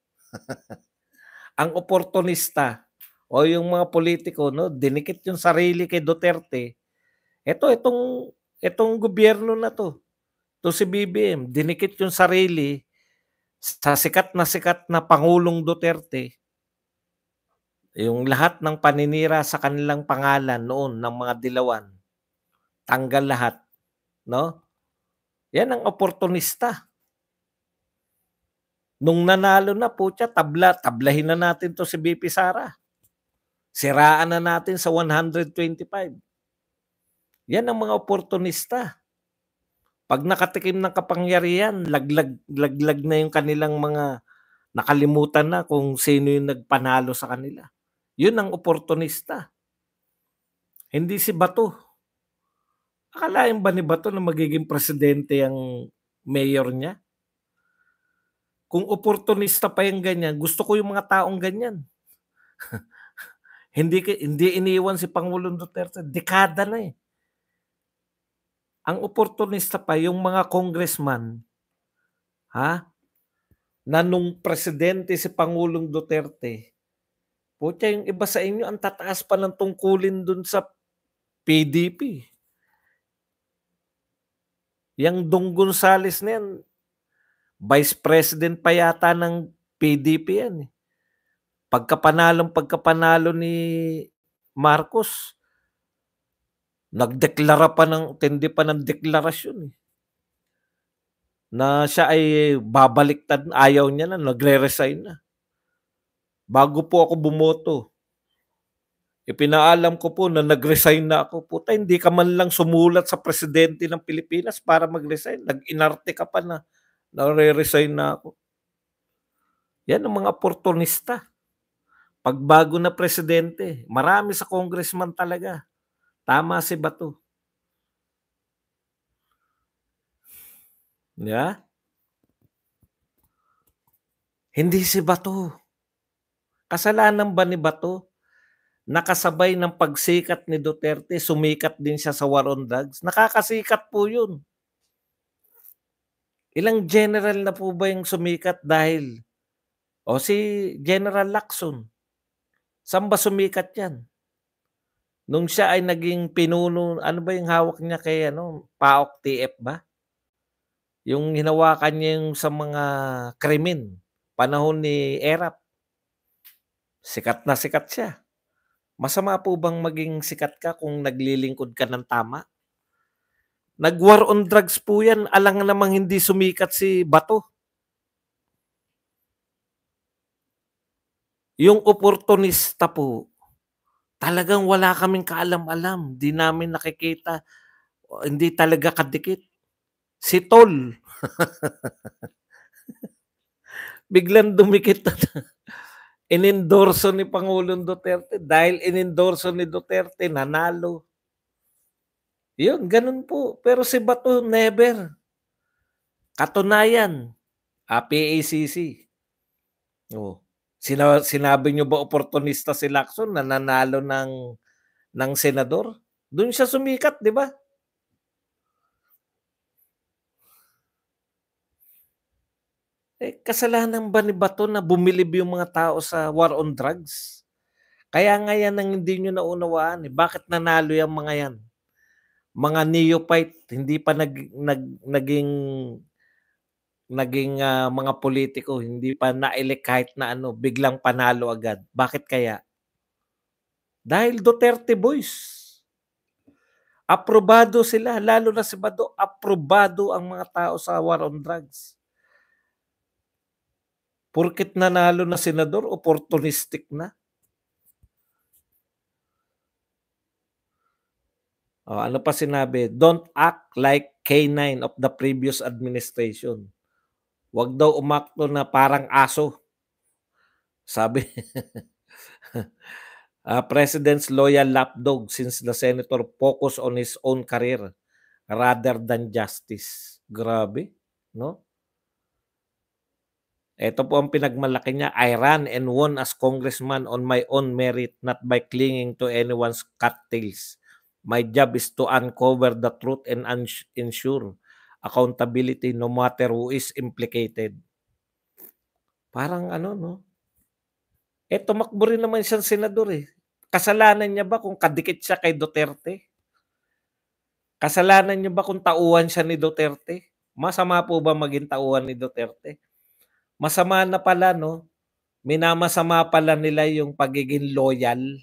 ang oportunista o yung mga politiko 'no, dinikit yung sarili kay Duterte. Itong gobyerno na 'to si BBM, dinikit yung sarili sa sikat na Pangulong Duterte. Yung lahat ng paninira sa kanilang pangalan noon ng mga dilawan, tanggal lahat, 'no? Yan ang oportunista. Nung nanalo na, putya tablahin na natin 'to si VP Sara. Siraan na natin sa 125. Yan ang mga oportunista. 'Pag nakatikim ng kapangyarihan, laglag na yung kanilang mga nakalimutan na kung sino yung nagpanalo sa kanila. Yun ang oportunista, hindi si Bato. Akalain ba ni Bato na magiging presidente ang mayor niya? Kung oportunista pa yung ganyan, gusto ko yung mga taong ganyan. Hindi iniwan si Pangulong Duterte, dekada na, eh. Ang oportunista pa yung mga congressman, ha, na nung presidente si Pangulong Duterte, putya yung iba sa inyo ang tataas pa ng tungkulin dun sa PDP. Yang Dong Gonzales na yan, vice president pa yata ng PDP yan, eh. Pagkapanalo ni Marcos, nagdeklara pa ng tindi pa ng deklarasyon, eh, na siya ay babaliktad, ayaw niya na, nagre-resign na. Bago po ako bumoto, ipinaalam ko po na nag-resign na ako. Puta, hindi ka man lang sumulat sa presidente ng Pilipinas para mag-resign. Nag-inarte ka pa na nare-resign na ako. Yan ang mga oportunista. Pagbago na presidente, marami sa congressman talaga. Tama si Bato. Yeah? Hindi si Bato. Kasalanan ba ni Bato? Nakasabay ng pagsikat ni Duterte, sumikat din siya sa war on drugs. Nakakasikat po yun. Ilang general na po ba yung sumikat dahil si General Lacson. Saan ba sumikat yan? Nung siya ay naging pinuno, ano ba yung hawak niya kay PAOK TF ba? Yung hinawakan niya yung sa mga krimen, panahon ni Erap. Sikat na sikat siya. Masama po bang maging sikat ka kung naglilingkod ka ng tama? Nag-war on drugs po yan, alang namang hindi sumikat si Bato. Yung oportunista po, talagang wala kaming kaalam-alam. Di namin nakikita, hindi talaga kadikit. Si Tol, biglang dumikit na inendorso ni Pangulong Duterte. Dahil inendorso ni Duterte, nanalo. Yun, ganun po. Pero si Bato, never. Katunayan, PACC. Oh. Sinabi niyo ba oportunista si Lacson na nanalo ng senador? Doon siya sumikat, di ba? Kasalanan ba ni Bato na bumilib yung mga tao sa war on drugs? Kaya nga yan ang hindi nyo naunawaan. Bakit nanalo yung mga yan? Mga neophyte, hindi pa naging mga politiko, hindi pa na-elect kahit na biglang panalo agad. Bakit kaya? Dahil Duterte boys. Aprobado sila, lalo na si Bato, aprobado ang mga tao sa war on drugs. Porket nanalo na senador, opportunistic na. Ano pa sinabi? Don't act like K9 of the previous administration. Wag daw umakto na parang aso. Sabi, President's loyal lapdog since the senator focus on his own career rather than justice. Grabe, no? Ito po ang pinagmalaki niya. I ran and won as congressman on my own merit, not by clinging to anyone's cattails. My job is to uncover the truth and ensure accountability no matter who is implicated. Parang no? Tumakbo rin naman siyang senador eh. Kasalanan niya ba kung kadikit siya kay Duterte? Kasalanan niya ba kung tauhan siya ni Duterte? Masama po ba maging tauhan ni Duterte? Masama na pala, no? Minamasama pala nila yung pagiging loyal.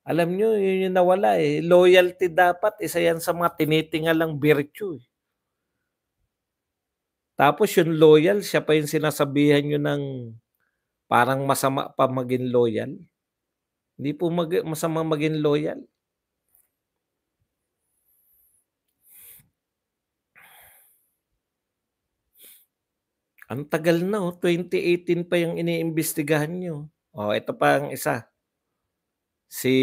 Alam nyo, yun yung nawala eh. Loyalty dapat, isa yan sa mga tinitingalang virtue. Tapos yung loyal, siya pa yung sinasabihan nyo ng parang masama pa maging loyal. Hindi po masama maging loyal. Ang tagal na 2018 pa yung iniimbestigahan nyo. Ito pa ang isa. Si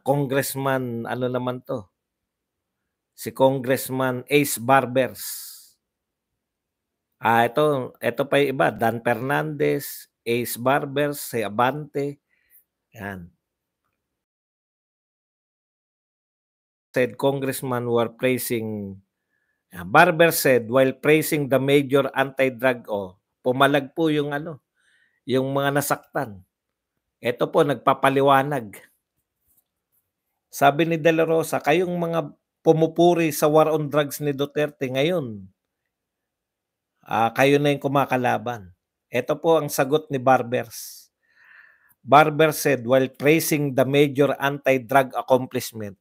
Congressman, ano naman to? Si Congressman Ace Barbers. Ito pa yung iba, Dan Fernandez, Ace Barbers, si Abante. Yan. Said Congressman were praising, Barber said while praising the major anti-drug, pumalag po yung yung mga nasaktan. Ito po, nagpapaliwanag. Sabi ni De La Rosa, kayong mga pumupuri sa war on drugs ni Duterte ngayon, kayo na yung kumakalaban. Ito po ang sagot ni Barbers. Barber said while praising the major anti-drug accomplishment,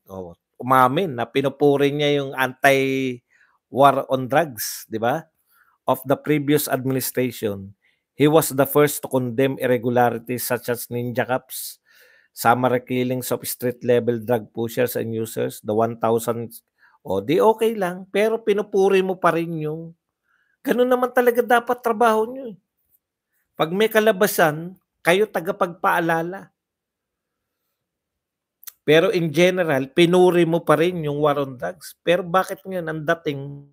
umamin na pinupuri niya yung anti-war on drugs, di ba? Of the previous administration, he was the first to condemn irregularities such as ninja cups, summary killings of street-level drug pushers and users, the 1,000, di okay lang, pero pinupuri mo pa rin yung, ganun naman talaga dapat trabaho nyo. Pag may kalabasan, kayo tagapagpaalala. Pero in general, pinuri mo pa rin yung war on drugs. Pero bakit ngayon ang dating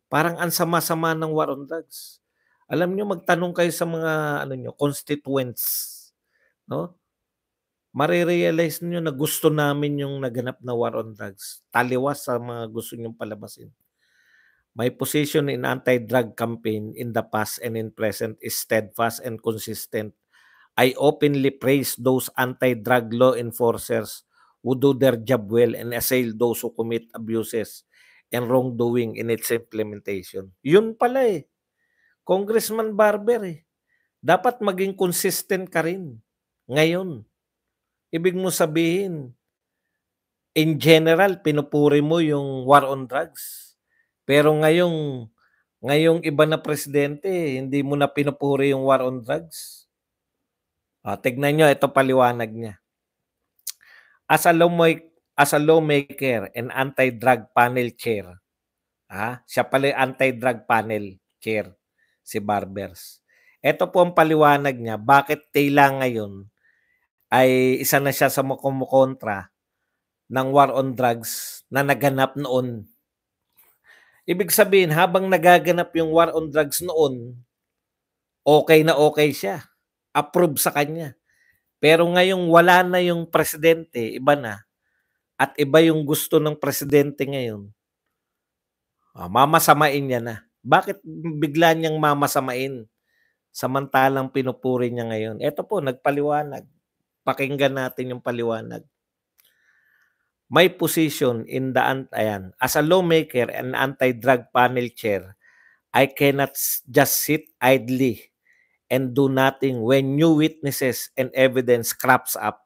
Parang ang sama-sama ng war on drugs. Alam niyo magtanong kayo sa mga ano niyo, constituents, 'no? Mare-realize niyo na gusto namin yung naganap na war on drugs, taliwas sa mga gusto niyong palabasin. My position in anti-drug campaign in the past and in present is steadfast and consistent. I openly praise those anti-drug law enforcers who do their job well and assail those who commit abuses and wrongdoing in its implementation. Yun pala eh, Congressman Barber eh. Dapat maging consistent ka rin. Ngayon, ibig mo sabihin, in general, pinupuri mo yung war on drugs. Pero ngayong iba na presidente, hindi mo na pinupuri yung war on drugs. Tignan nyo, ito paliwanag niya. As a lawmaker and anti-drug panel chair, siya pala yung anti-drug panel chair, si Barbers. Ito po ang paliwanag niya, bakit tila ngayon ay isa na siya sa kumukontra ng war on drugs na naganap noon. Ibig sabihin, habang nagaganap yung war on drugs noon, okay na okay siya. Approve sa kanya. Pero ngayong wala na yung presidente, iba na. At iba yung gusto ng presidente ngayon. Mamasamain niya na. Bakit bigla niyang mamasamain? Samantalang pinupuri niya ngayon. Ito po, nagpaliwanag. Pakinggan natin yung paliwanag. My position in the as a lawmaker and anti-drug panel chair, I cannot just sit idly and do nothing when new witnesses and evidence crops up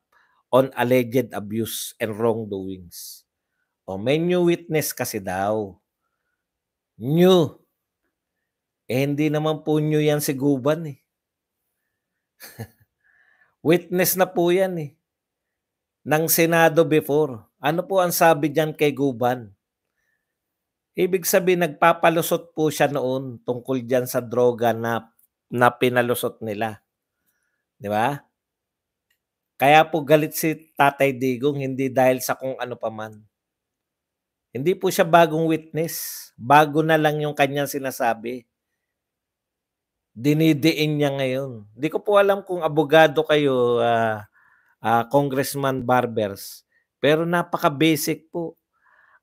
on alleged abuse and wrongdoings. May new witness kasi daw. New. Hindi naman po new yan si Guban eh. Witness na po yan eh. Ng Senado before. Ano po ang sabi diyan kay Guban? Ibig sabihin, nagpapalusot po siya noon tungkol diyan sa droga na pinalusot nila. Di ba? Kaya po galit si Tatay Digong, hindi dahil sa kung ano pa man. Hindi po siya bagong witness. Bago na lang yung kanyang sinasabi. Dinidiin niya ngayon. Hindi ko po alam kung abogado kayo, Congressman Barbers. Pero napaka-basic po.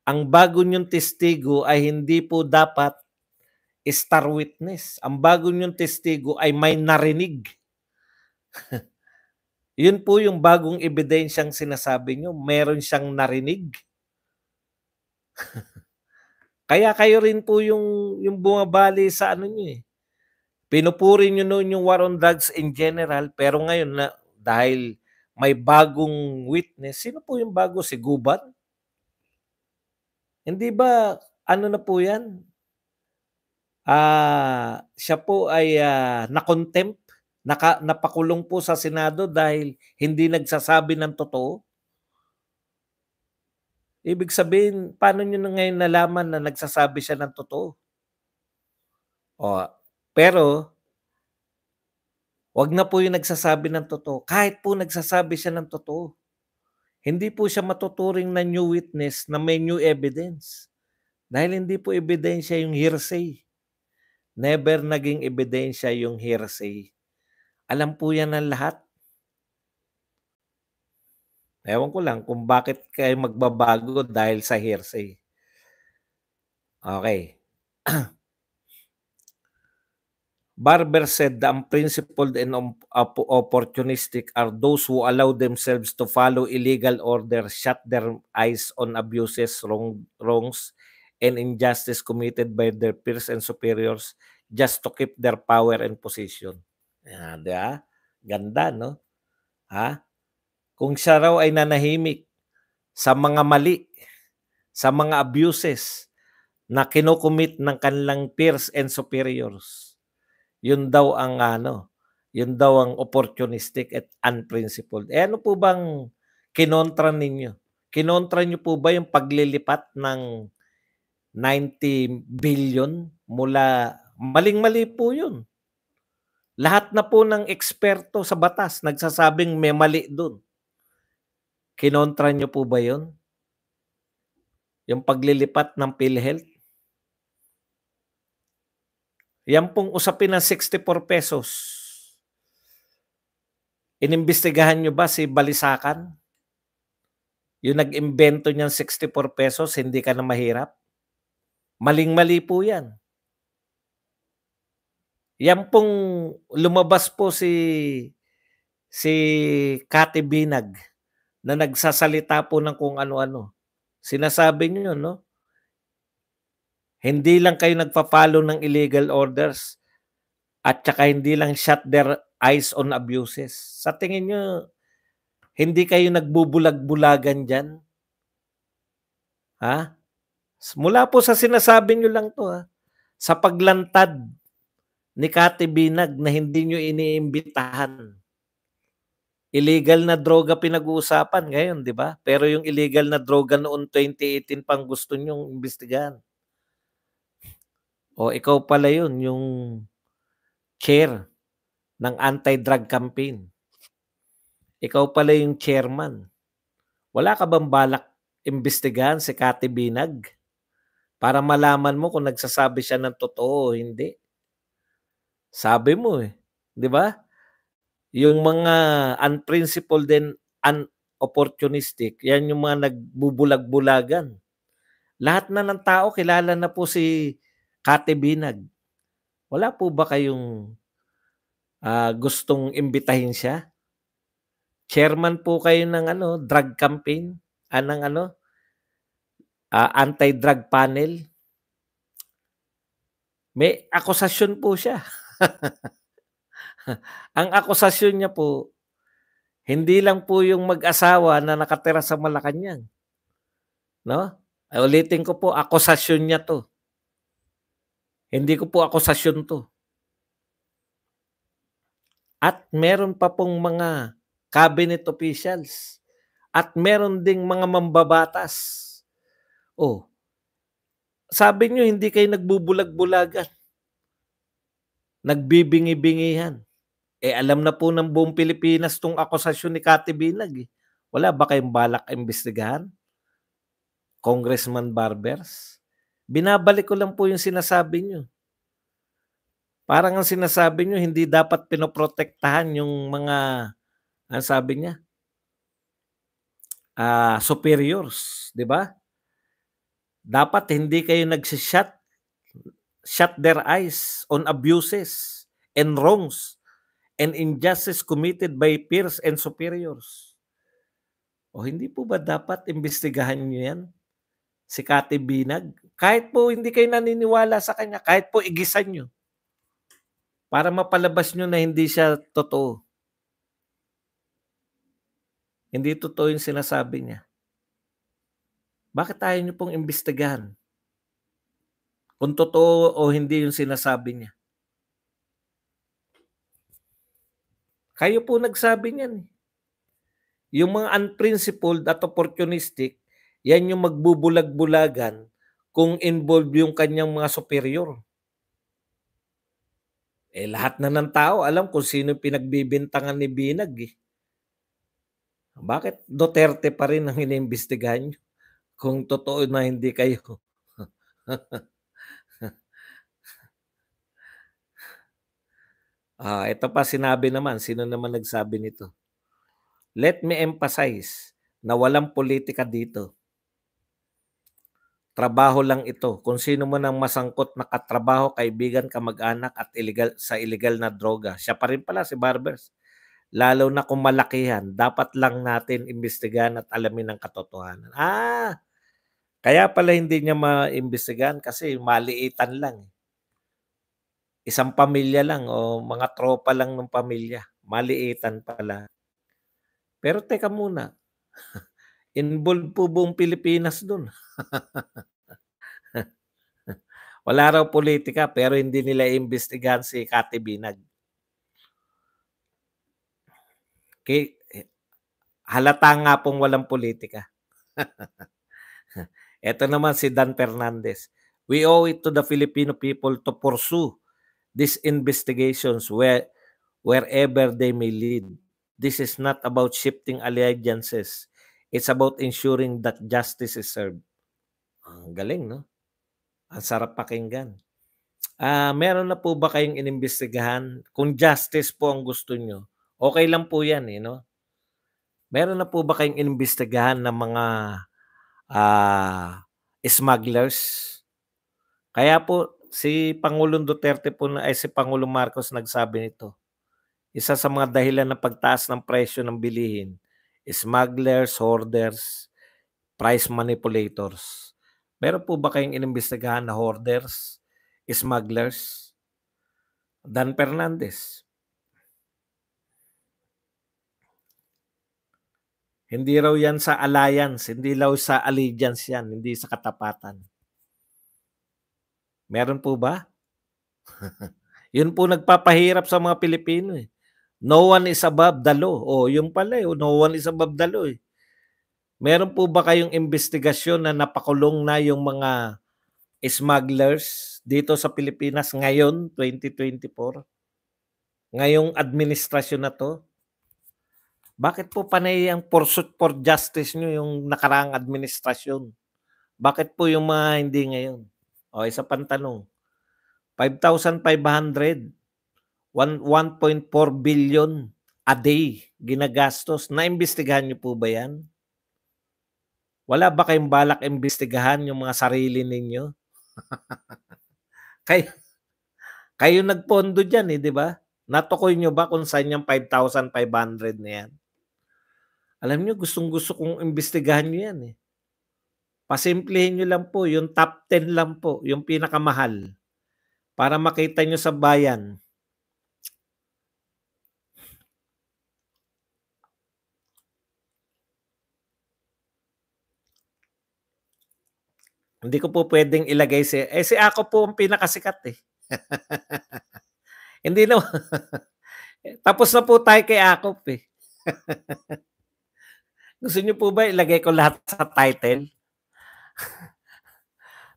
Ang bago niyong testigo ay hindi po dapat star witness. Ang bago niyong testigo ay may narinig. Yun po yung bagong ebidensyang sinasabi niyo. Meron siyang narinig. Kaya kayo rin po yung bumabali sa ano niyo eh. Pinupuri niyo noon yung war on drugs in general, pero ngayon na dahil may bagong witness, sino po yung bago? Si Guban? Hindi ba ano na po yan? Siya po ay na-contempt, napakulong po sa Senado dahil hindi nagsasabi ng totoo. Ibig sabihin, paano nyo na ngayon nalaman na nagsasabi siya ng totoo? Pero, wag na po yung nagsasabi ng totoo. Kahit po nagsasabi siya ng totoo, hindi po siya matuturing na new witness na may new evidence. Dahil hindi po ebidensya yung hearsay. Never naging ebidensya yung hearsay. Alam po yan ng lahat. Ewan ko lang kung bakit kayo magbabago dahil sa hearsay. Okay. Barber said the unprincipled and opportunistic are those who allow themselves to follow illegal orders, shut their eyes on abuses, wrongs, and injustice committed by their peers and superiors just to keep their power and position. Diba? Ganda, no? Kung siya raw ay nanahimik sa mga mali, sa mga abuses na kinocommit ng kanilang peers and superiors, yun daw ang opportunistic at unprincipled. Ano po bang kinontra ninyo? Kinontra niyo po ba yung paglilipat ng 90 billion mula, maling-mali po yun. Lahat na po ng eksperto sa batas nagsasabing may mali doon. Kinontra niyo po ba yun? Yung paglilipat ng PhilHealth? Yan pong usapin ng 64 pesos. Inimbestigahan nyo ba si Balisacan? Yung nag-imbento niyang 64 pesos, hindi ka na mahirap? Maling-mali po yan. Yan pong lumabas po si Cathy Binag na nagsasalita po ng kung ano-ano. Sinasabi niyo, no? Hindi lang kayo nagpa-follow ng illegal orders at saka hindi lang shut their eyes on abuses. Sa tingin niyo, hindi kayo nagbubulag-bulagan dyan? Ha? Mula po sa sinasabi niyo lang to, ha? Sa paglantad ni Cathy Binag na hindi niyo iniimbitahan. Illegal na droga pinag-uusapan ngayon, di ba? Pero yung illegal na droga noon 2018 pang gusto niyong imbestigahan. O ikaw pala yun, yung chair ng anti-drug campaign. Ikaw pala yung chairman. Wala ka bang balak imbestigahan si Cathy Binag para malaman mo kung nagsasabi siya ng totoo o hindi? Sabi mo eh, di ba? Yung mga unprincipled and unopportunistic, yan yung mga nagbubulag-bulagan. Lahat na ng tao kilala na po si Cathy Binag. Wala po ba kayong gustong imbitahin siya? Chairman po kayo ng drug campaign, ng anti-drug panel. May akusasyon po siya. Ang akusasyon niya po, hindi lang po yung mag-asawa na nakatira sa Malacanang. No? Ulitin ko po, akusasyon niya to. Hindi ko po akusasyon to. At meron pa pong mga cabinet officials at meron ding mga mambabatas. Oh, sabi niyo hindi kayo nagbubulag-bulagan. Nagbibingi-bingihan. Alam na po ng buong Pilipinas tong akusasyon ni Cathy Binag. Wala ba kayong balak imbestigahan? Congressman Barbers? Binabalik ko lang po yung sinasabi niyo. Parang ang sinasabi niyo, hindi dapat pinoprotektahan yung mga, ang sabi niya, superiors, di ba? Dapat hindi kayo shut their eyes on abuses and wrongs and injustice committed by peers and superiors. O hindi po ba dapat imbestigahan niyo yan? Si Cathy Binag? Kahit po hindi kayo naniniwala sa kanya, kahit po igisan niyo. Para mapalabas niyo na hindi siya totoo. Hindi totoo yung sinasabi niya. Bakit tayo niyo pong imbestigahan? Kung totoo o hindi yung sinasabi niya. Kayo po nagsabi niyan. Yung mga unprincipled at opportunistic, yan yung magbubulag-bulagan kung involved yung kanyang mga superior. Lahat na ng tao alam kung sino pinagbibintangan ni Binag. Bakit Duterte pa rin ang iniimbestigahan nyo? Kung totoo na hindi kayo. Ito pa sinabi naman. Sino naman nagsabi nito? Let me emphasize na walang politika dito. Trabaho lang ito. Kung sino man ang masangkot na katrabaho, kaibigan, kamag-anak at illegal na droga. Siya pa rin pala si Barbers. Lalo na kung malakihan, dapat lang natin imbestigahan at alamin ang katotohanan. Kaya pala hindi niya maimbestigahan kasi maliitan lang. Isang pamilya lang o mga tropa lang ng pamilya. Maliitan pala. Pero teka muna. Involved po buong Pilipinas dun. Wala raw politika pero hindi nila imbestigahan si Cathy Binag. Halata nga pong walang politika. Ito naman si Dan Fernandez. We owe it to the Filipino people to pursue these investigations wherever they may lead. This is not about shifting allegiances. It's about ensuring that justice is served. Ang galing, no? Ang sarap pakinggan. Meron na po ba kayong inimbestigahan? Kung justice po ang gusto niyo, okey lang po 'yan, eh, 'no? Meron na po ba kayong inimbestigahan na mga, smugglers? Kaya po si Pangulong Duterte po si Pangulong Marcos nagsabi nito. Isa sa mga dahilan ng pagtaas ng presyo ng bilihin, smugglers, hoarders, price manipulators. Meron po ba kayong inimbestigahan na hoarders, smugglers? Dan Fernandez. Hindi raw yan sa alliance, hindi raw sa allegiance yan, hindi sa katapatan. Meron po ba? Yun po nagpapahirap sa mga Pilipino eh. No one is above the law. Oh, yung pala eh, no one is above the law eh. Meron po ba kayong investigasyon na napakulong na yung mga smugglers dito sa Pilipinas ngayon, 2024? Ngayong administrasyon na 'to? Bakit po panay ang pursuit for justice niyo yung nakaraang administrasyon? Bakit po yung mga hindi ngayon? O isa pang tanong, 5,500, 1.4 billion a day ginagastos. Naimbestigahan niyo po ba 'yan? Wala ba kayong balak imbestigahan yung mga sarili ninyo? Kayo kayo nagpondo diyan, eh, 'di ba? Natukoy niyo ba kung saan yung 5,500 na 'yan? Alam niyo gustong-gusto kong imbestigahan niyo 'yan, eh. Pasimplihin niyo lang po, yung top 10 lang po, yung pinakamahal, para makita niyo sa bayan. Hindi ko po puwedeng ilagay si Ako po ang pinakasikat, eh. Hindi naman tapos na po tayo kay Akop, eh. Gusto niyo po ba ilagay ko lahat sa title?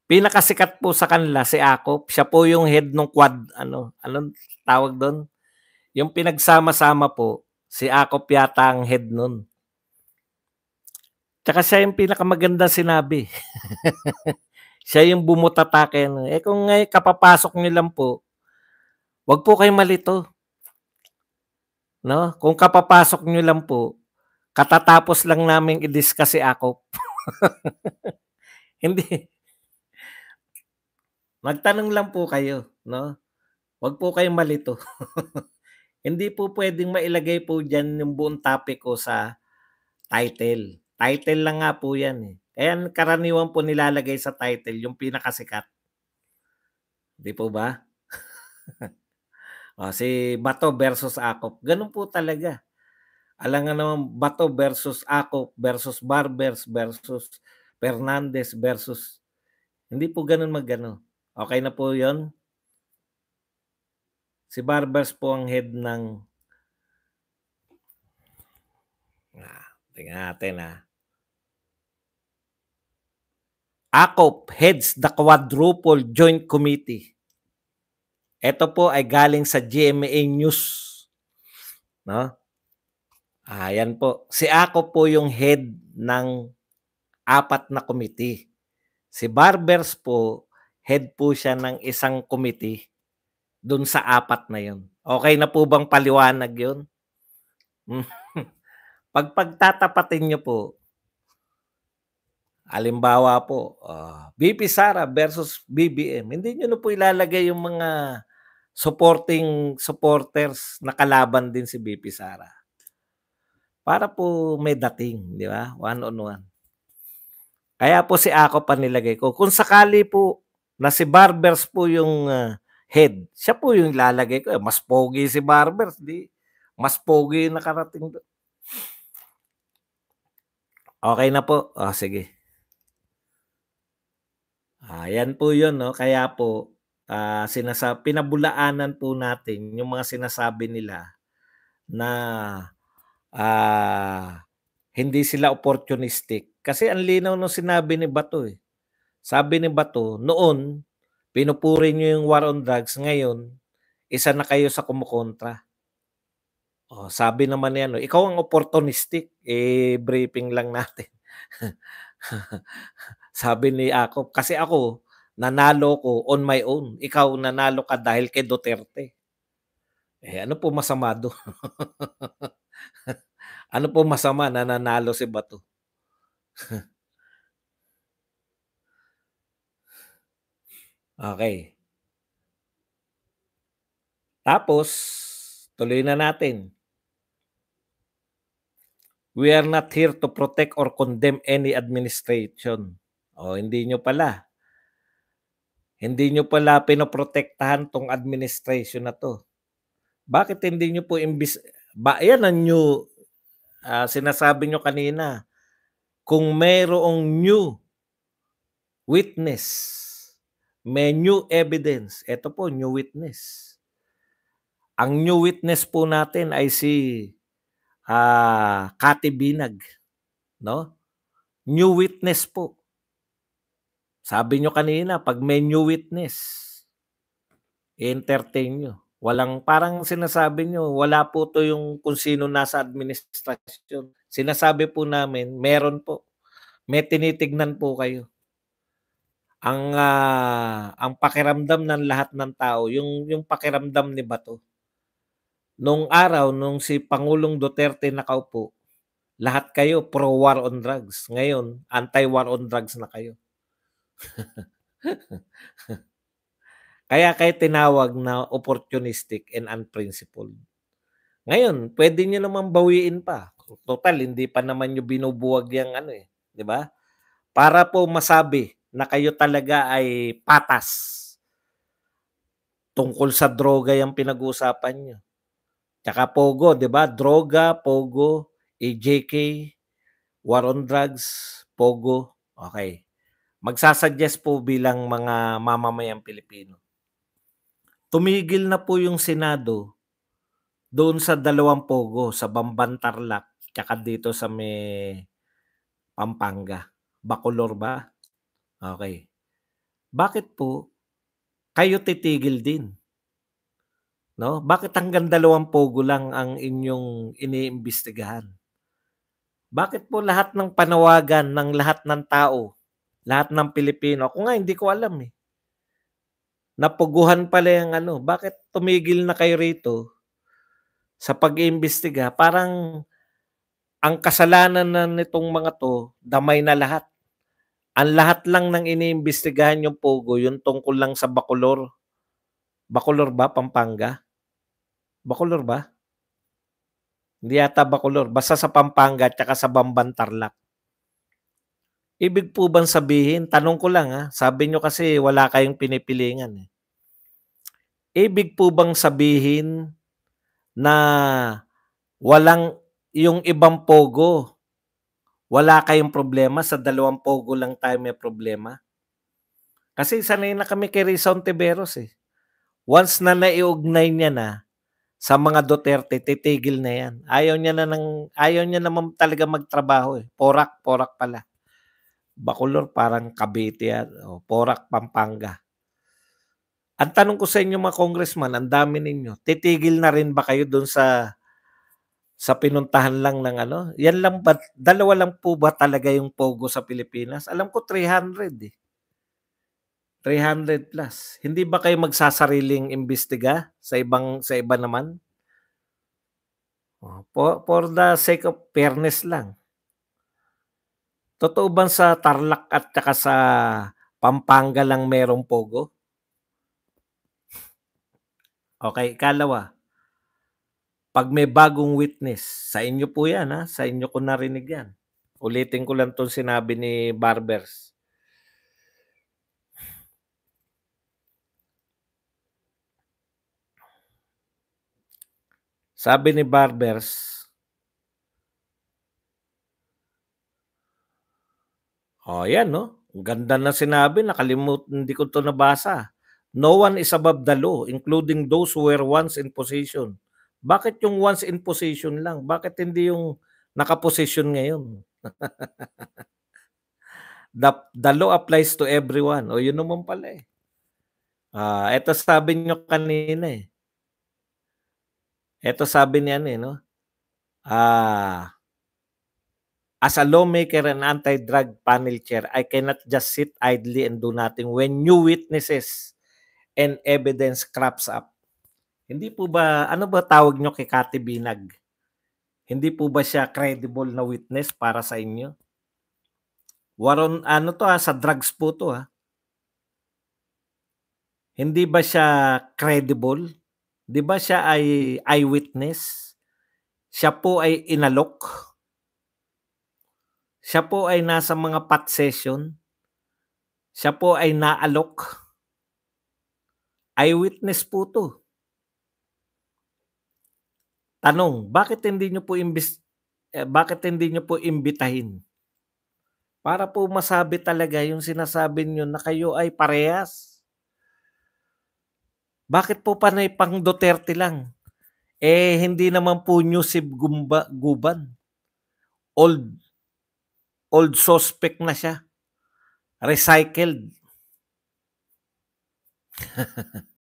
Pinakasikat po sa kanila si Akop, siya po yung head nung anong tawag dun? Yung pinagsama-sama po, si Akop yata ang head nun. Tsaka siya yung pinakamagandang sinabi. Siya yung bumutatake. Kung kapapasok niyo lang po, wag po kayong malito. No? Kung kapapasok niyo lang po, katatapos lang namin i-discuss si Akop. Hindi. Magtanong lang po kayo, no? Wag po kayong malito. Hindi po pwedeng mailagay po diyan yung buong topic ko sa title. Title lang nga po 'yan, eh. Kaya karaniwan po nilalagay sa title yung pinakasikat. 'Di po ba? Si Bato versus Akop, gano'n po talaga. Alangan naman Bato versus Akop versus Barbers versus Fernandez versus hindi po gano'n mag-ano. Okey na po 'yon? Si Barbers po ang head ng tingnan natin, Akop heads the Quadruple Joint Committee. Ito po ay galing sa GMA News, no? Yan po. Si Akop po yung head ng 4 na committee. Si Barbers po, head po siya ng isang committee dun sa 4 na yun. Okay na po bang paliwanag yun? Pagtatapatin niyo po, halimbawa po, VP Sara versus BBM, hindi niyo na po ilalagay yung mga supporters na kalaban din si VP Sara. Para po may dating, di ba? One on one. Kaya po si Ako pa nilagay ko. Kung sakali po na si Barbers po yung head, siya po yung ilalagay ko. Mas pogi si Barbers, di? Mas pogi yung nakarating doon. Okay na po. Sige. Yan po yun, no? Kaya po, pinabulaanan po natin yung mga sinasabi nila na hindi sila opportunistic. Kasi ang linaw nung sinabi ni Bato eh. Sabi ni Bato, noon, pinupuri niyo yung war on drugs. Ngayon, isa na kayo sa kumukontra. Sabi naman niya, ikaw ang opportunistic. Briefing lang natin. Sabi ni Akop, kasi ako, nanalo ko on my own. Ikaw nanalo ka dahil kay Duterte. Eh, ano po masama dun? Ano po masama na nanalo si Bato? Okey. Tapos, tuloy na natin. We are not here to protect or condemn any administration. Oh, hindi niyo pala pinoprotektahan 'tong administration na 'to. Bakit hindi niyo po yan ang new, sinasabi niyo kanina, kung mayroong new witness, may new evidence, eto po new witness. Ang new witness po natin ay si, Kati Binag, 'no? New witness po. Sabi niyo kanina 'pag may new witness, i-entertain niyo. Parang sinasabi niyo wala po 'to yung kung sino nasa administrasyon. Sinasabi po namin meron po. May tinitignan po kayo. Ang pakiramdam ng lahat ng tao yung pakiramdam ni Bato. Nung araw nung si Pangulong Duterte nakaupo, lahat kayo pro-war on drugs. Ngayon, anti-war on drugs na kayo. Kaya kayo tinawag na opportunistic and unprincipled. Ngayon, puwede niyo naman bawiin pa. Total hindi pa naman niyo binubuwag yang ano, 'di ba? Para po masabi na kayo talaga ay patas. Tungkol sa droga yang pinag-uusapan niyo. Tsaka pogo, 'di ba? Droga, pogo, AJK, war on drugs, pogo, okey. Magsa-suggest po bilang mga mamamayang Pilipino. Tumigil na po yung Senado doon sa dalawang pogo, sa Bamban Tarlac tsaka dito sa may Pampanga. Bacolor ba? Okey. Bakit po kayo titigil din, 'no? Bakit hanggang dalawang pogo lang ang inyong iniimbestigahan? Bakit po lahat ng panawagan ng lahat ng tao, lahat ng Pilipino, ako nga hindi ko alam, napuguhan pala yang ano, bakit tumigil na kayo rito sa pag-iimbestiga? Parang ang kasalanan na nitong mga 'to, damay na lahat. Ang lahat lang ng iniimbestigahan yung pogo, yung tungkol lang sa Bacolor. Bacolor ba, Pampanga? Bacolor ba? Hindi yata Bacolor, basta sa Pampanga tsaka sa Bamban Tarlac. Ibig po bang sabihin, tanong ko lang, sabi niyo kasi wala kayong pinipilingan, Ibig po bang sabihin na walang yung ibang pogo, wala kayong problema, sa dalawang pogo lang tayo may problema? Kasi sanay na kami kay Risa Ontiveros, Once na naiugnay niya na sa mga Duterte, titigil na 'yan. Ayaw niya naman talaga magtrabaho, Porac, Porac pala. Bacolor parang Cavite yan, Porac, Pampanga. Ang tanong ko sa inyo mga congressman, ang dami ninyo, titigil na rin ba kayo do'n sa pinuntahan lang ng ano? Yan lang ba, dalawa lang po ba talaga yung pogo sa Pilipinas? Alam ko 300, 300 plus. Hindi ba kayo magsasariling imbestiga sa iba naman? For the sake of fairness lang. Totoo bang sa Tarlac at tsaka sa Pampanga lang merong pogo? Okay, ikalawa, 'pag may bagong witness, sa inyo po 'yan, sa inyo ko narinig 'yan. Ulitin ko lang 'tong sinabi ni Barbers. Sabi ni Barbers, yan 'no, ang ganda ng sinabi, hindi ko 'to nabasa. No one is above the law, including those who were once in position. Bakit yung once in position lang? Bakit hindi yung nakaposisyon ngayon? The law applies to everyone. O yun naman pala, eto sabi niyo kanina, Eto sabi ni ano, 'no, ah, As a lawmaker and anti-drug panel chair, I cannot just sit idly and do nothing when new witnesses and evidence crops up. Hindi po ba, ano ba tawag nyo kay Kati Binag? Hindi po ba siya credible na witness para sa inyo? Waron, ano to sa drugs po to Hindi ba siya credible? 'Di ba siya ay eyewitness? Siya po ay inalok? Siya po ay nasa mga pot session? Siya po ay naalok? Eyewitness po 'to. Tanong, bakit hindi niyo po imbitahin? Para po masabi talaga yung sinasabi niyo na kayo ay parehas. Bakit po panay pang Duterte lang? Hindi naman po Yusip Guban. Old old suspect na siya. Recycled.